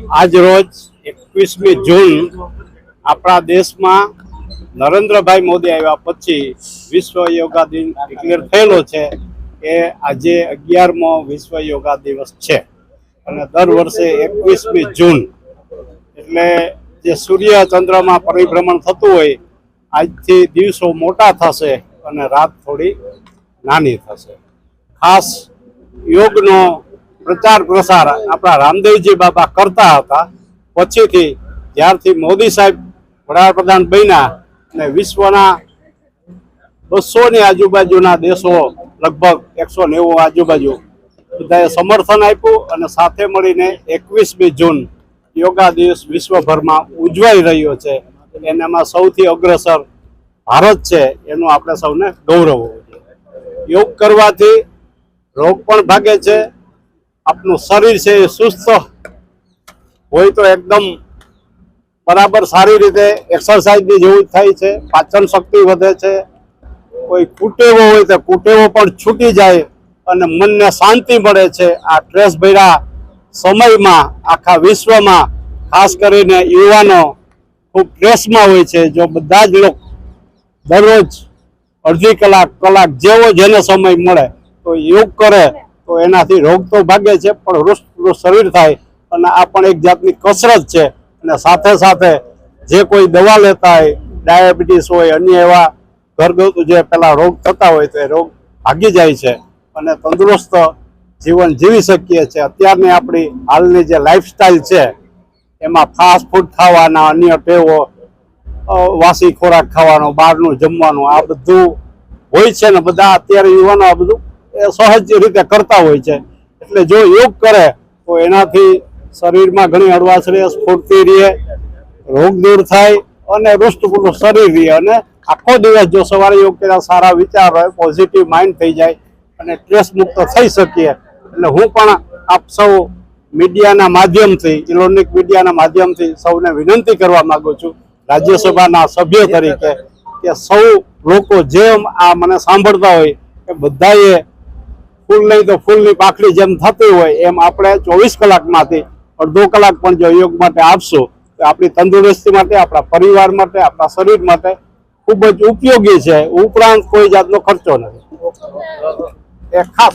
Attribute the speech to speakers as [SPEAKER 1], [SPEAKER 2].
[SPEAKER 1] આજ રોજ 21મી જૂન આપણા દેશમાં નરેન્દ્રભાઈ મોદી આવ્યા પછી વિશ્વ યોગા દિન ડિક્લેર થયેલો છે. એ આજે 11મો વિશ્વ યોગા દિવસ છે અને દર વર્ષે 21મી જૂન એટલે જે સૂર્ય ચંદ્રમાં પરિભ્રમણ થતું હોય આજથી દિવસો મોટા થશે અને રાત થોડી નાની થશે. ખાસ યોગનો પ્રચાર પ્રસાર આપણા રામદેવજી બાબા કરતા હતા. પછીથી જ્યારથી મોદી સાહેબ વડાપ્રધાન બન્યા અને વિશ્વના 200ની આજુબાજુના દેશો લગભગ 190 આજુબાજુ બધાએ સમર્થન આપ્યું અને સાથે મળીને 21મી જૂન યોગા દિવસ વિશ્વભરમાં ઉજવાઈ રહ્યો છે. એનામાં સૌથી અગ્રસર ભારત છે, એનું આપણે સૌને ગૌરવ હોવું જોઈએ. યોગ કરવાથી રોગ પણ ભાગે છે. આપનું શરીર છે એ સુસ્ત હોય તો એકદમ બરાબર સારી રીતે એક્સરસાઇઝની જેવું જ થાય છે. પાચન શક્તિ વધે છે. કોઈ કુટેવો હોય તો કુટેવો પણ છૂટી જાય અને મનને શાંતિ મળે છે. આ સ્ટ્રેસ ભર્યા સમયમાં આખા વિશ્વમાં ખાસ કરીને યુવાનો ખૂબ સ્ટ્રેસમાં હોય છે. જો બધા જ લોકો દરરોજ અડધી કલાક જેવો જેને સમય મળે તો યોગ કરે તો એનાથી રોગ તો ભાગે છે પણ હૃષ્ટ શરીર થાય અને આ પણ એક જાતની કસરત છે. અને સાથે સાથે જે કોઈ દવા લેતા હોય, ડાયાબિટીસ હોય, અન્ય એવા ઘરગથ્થુ જે પેલા રોગ થતા હોય તો એ રોગ ભાગી જાય છે અને તંદુરસ્ત જીવન જીવી શકીએ છીએ. અત્યારની આપણી હાલની જે લાઈફસ્ટાઈલ છે એમાં ફાસ્ટ ફૂડ ખાવાના, અન્ય ટેવો, વાસી ખોરાક ખાવાનો, બહારનું જમવાનું, આ બધું હોય છે ને બધા અત્યારે યુવાનો આ બધું સહજ રીતે કરતા હોય છે. એટલે જો યોગ કરે તો એનાથી શરીરમાં ઘણી હળવાશ રહે, સ્ફૂર્તિ રહે, રોગ દૂર થાય અને હૃષ્ટપુષ્ટ શરીર રહે અને આખો દિવસ જો સવારે યોગ કર્યા સારા વિચાર હોય, પોઝિટિવ માઇન્ડ થઈ જાય અને સ્ટ્રેસ મુક્ત થઈ શકીએ. એટલે હું પણ આપ સૌ મીડિયાના માધ્યમથી, ઇલેક્ટ્રોનિક મીડિયાના માધ્યમથી સૌને વિનંતી કરવા માંગુ છું, રાજ્યસભાના સભ્ય તરીકે, કે સૌ લોકો જેમ આ મને સાંભળતા હોય એ બધાએ ફૂલ નહીં તો ફૂલની પાખડી જેમ થતી હોય એમ આપણે 24 કલાકમાંથી અડધો કલાક પણ જો યોગ માટે આપશું તો આપણી તંદુરસ્તી માટે, આપણા પરિવાર માટે, આપણા શરીર માટે ખૂબ જ ઉપયોગી છે. ઉપરાંત કોઈ જાતનો ખર્ચો નથી. એ ખાસ